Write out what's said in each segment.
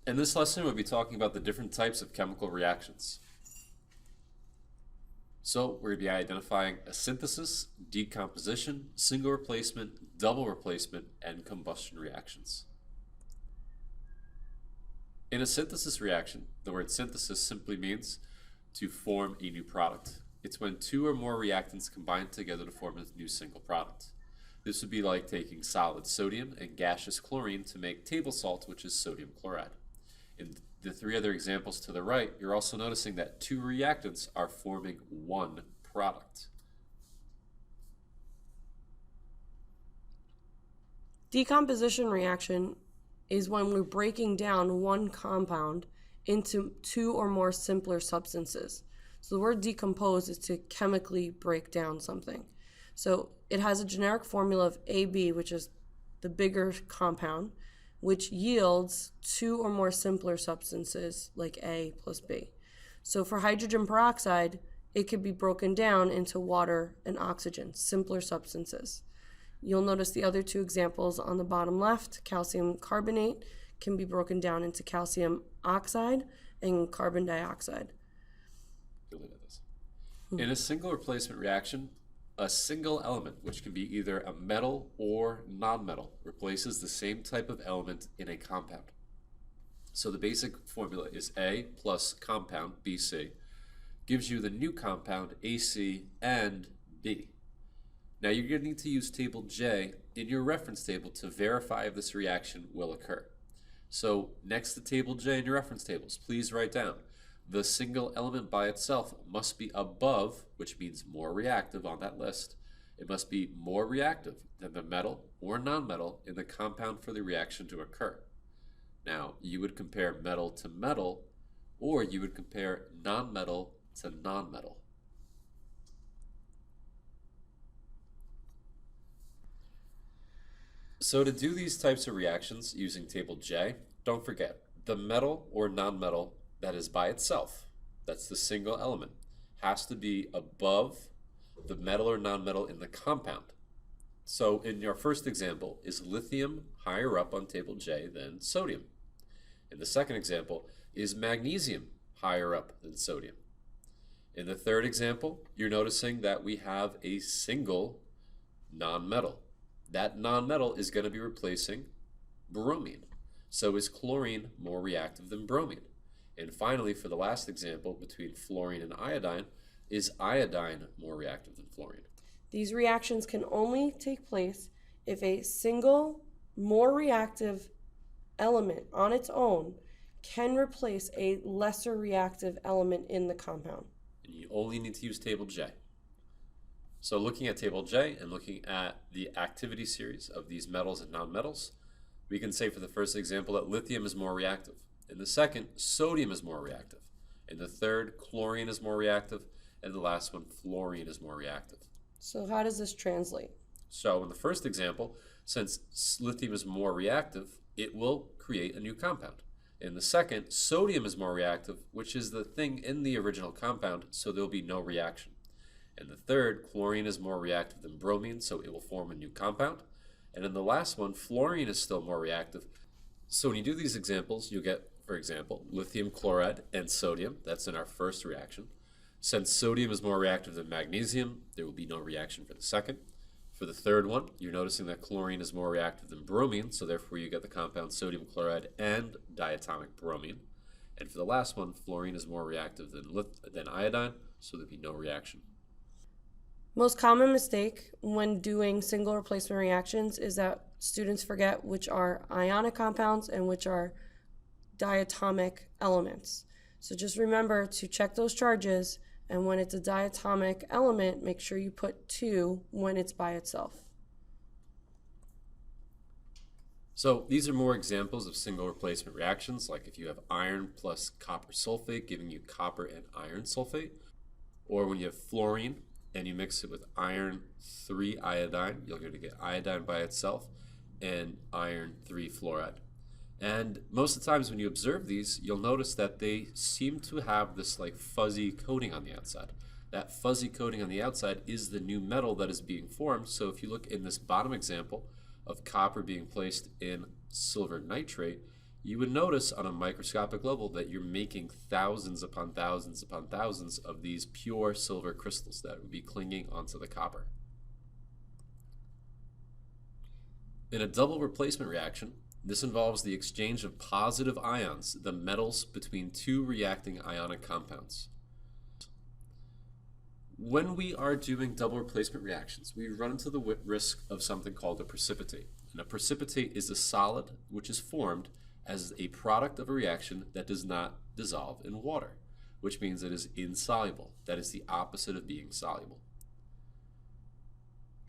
In this lesson, we'll be talking about the different types of chemical reactions. So we're going to be identifying a synthesis, decomposition, single replacement, double replacement, and combustion reactions. In a synthesis reaction, the word synthesis simply means to form a new product. It's when two or more reactants combine together to form a new single product. This would be like taking solid sodium and gaseous chlorine to make table salt, which is sodium chloride. In the three other examples to the right, you're also noticing that two reactants are forming one product. Decomposition reaction is when we're breaking down one compound into two or more simpler substances. So the word decompose is to chemically break down something. So it has a generic formula of AB, which is the bigger compound, which yields two or more simpler substances like A plus B. So for hydrogen peroxide, it could be broken down into water and oxygen, simpler substances. You'll notice the other two examples on the bottom left. Calcium carbonate can be broken down into calcium oxide and carbon dioxide. In a single replacement reaction, a single element, which can be either a metal or non-metal, replaces the same type of element in a compound. So the basic formula is A plus compound, BC, gives you the new compound, AC and B. Now you're going to need to use table J in your reference table to verify if this reaction will occur. So next to table J in your reference tables, please write down the single element by itself must be above, which means more reactive on that list. It must be more reactive than the metal or non-metal in the compound for the reaction to occur. Now, you would compare metal to metal, or you would compare non-metal to non-metal. So to do these types of reactions using table J, don't forget, the metal or non-metal that is by itself, that's the single element, has to be above the metal or non-metal in the compound. So in your first example, is lithium higher up on table J than sodium? In the second example, is magnesium higher up than sodium? In the third example, you're noticing that we have a single non-metal. That non-metal is going to be replacing bromine. So is chlorine more reactive than bromine? And finally, for the last example, between fluorine and iodine, is iodine more reactive than fluorine? These reactions can only take place if a single, more reactive element on its own can replace a lesser reactive element in the compound. And you only need to use table J. So looking at table J and looking at the activity series of these metals and nonmetals, we can say for the first example that lithium is more reactive. In the second, sodium is more reactive. In the third, chlorine is more reactive. And the last one, fluorine is more reactive. So how does this translate? So in the first example, since lithium is more reactive, it will create a new compound. In the second, sodium is more reactive, which is the thing in the original compound, so there will be no reaction. In the third, chlorine is more reactive than bromine, so it will form a new compound. And in the last one, fluorine is still more reactive. So when you do these examples, you get, for example, lithium chloride and sodium. That's in our first reaction. Since sodium is more reactive than magnesium, there will be no reaction for the second. For the third one, you're noticing that chlorine is more reactive than bromine, so therefore you get the compound sodium chloride and diatomic bromine. And for the last one, fluorine is more reactive than iodine, so there'll be no reaction. Most common mistake when doing single replacement reactions is that students forget which are ionic compounds and which are diatomic elements. So just remember to check those charges, and when it's a diatomic element, make sure you put 2 when it's by itself. So these are more examples of single replacement reactions, like if you have iron plus copper sulfate giving you copper and iron sulfate, or when you have fluorine and you mix it with iron 3 iodine, you're going to get iodine by itself and iron 3 fluoride. And most of the times when you observe these, you'll notice that they seem to have this like fuzzy coating on the outside. That fuzzy coating on the outside is the new metal that is being formed. So if you look in this bottom example of copper being placed in silver nitrate, you would notice on a microscopic level that you're making thousands upon thousands upon thousands of these pure silver crystals that would be clinging onto the copper. In a double replacement reaction, this involves the exchange of positive ions, the metals, between two reacting ionic compounds. When we are doing double replacement reactions, we run into the risk of something called a precipitate. And a precipitate is a solid which is formed as a product of a reaction that does not dissolve in water, which means it is insoluble. That is the opposite of being soluble.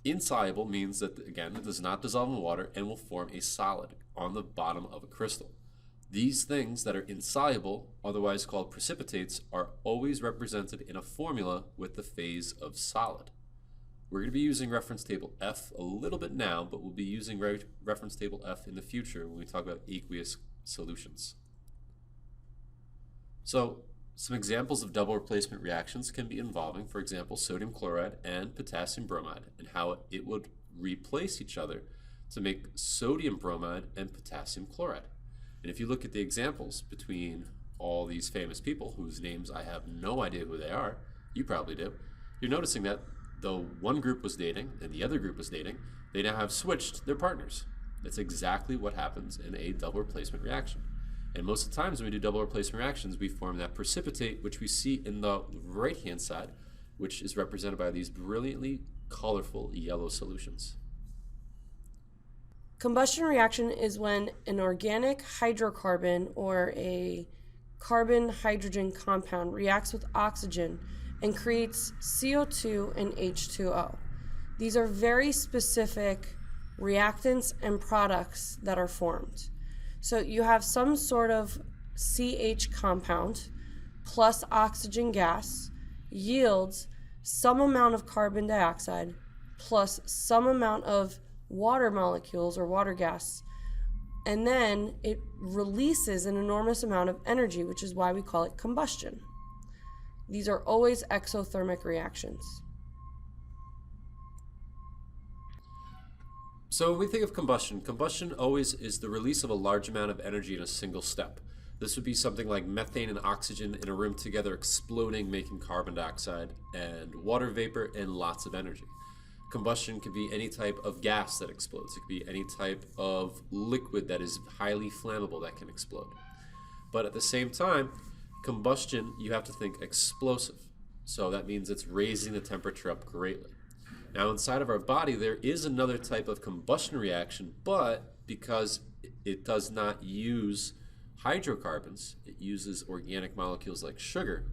Insoluble means that, again, it does not dissolve in water and will form a solid on the bottom of a crystal. These things that are insoluble, otherwise called precipitates, are always represented in a formula with the phase of solid. We're going to be using reference table F a little bit now, but we'll be using reference table F in the future when we talk about aqueous solutions. So, some examples of double replacement reactions can be involving, for example, sodium chloride and potassium bromide, and how it would replace each other to make sodium bromide and potassium chloride. And if you look at the examples between all these famous people whose names I have no idea who they are, you probably do, you're noticing that though one group was dating and the other group was dating, they now have switched their partners. That's exactly what happens in a double replacement reaction. And most of the times when we do double replacement reactions, we form that precipitate, which we see in the right-hand side, which is represented by these brilliantly colorful yellow solutions. Combustion reaction is when an organic hydrocarbon or a carbon-hydrogen compound reacts with oxygen and creates CO2 and H2O. These are very specific reactants and products that are formed. So you have some sort of CH compound plus oxygen gas yields some amount of carbon dioxide plus some amount of water molecules or water gas, and then it releases an enormous amount of energy, which is why we call it combustion. These are always exothermic reactions. So when we think of combustion, combustion always is the release of a large amount of energy in a single step. This would be something like methane and oxygen in a room together exploding, making carbon dioxide and water vapor and lots of energy. Combustion could be any type of gas that explodes. It could be any type of liquid that is highly flammable that can explode. But at the same time, combustion, you have to think explosive. So that means it's raising the temperature up greatly. Now inside of our body, there is another type of combustion reaction, but because it does not use hydrocarbons, it uses organic molecules like sugar,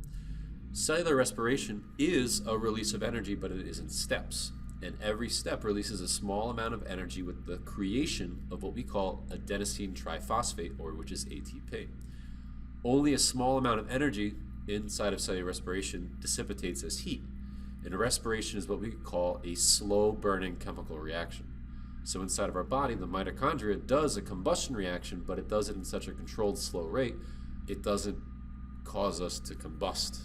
cellular respiration is a release of energy, but it is in steps. And every step releases a small amount of energy with the creation of what we call adenosine triphosphate, or which is ATP. Only a small amount of energy inside of cellular respiration dissipates as heat. And respiration is what we call a slow burning chemical reaction. So inside of our body, the mitochondria does a combustion reaction, but it does it in such a controlled, slow rate, it doesn't cause us to combust.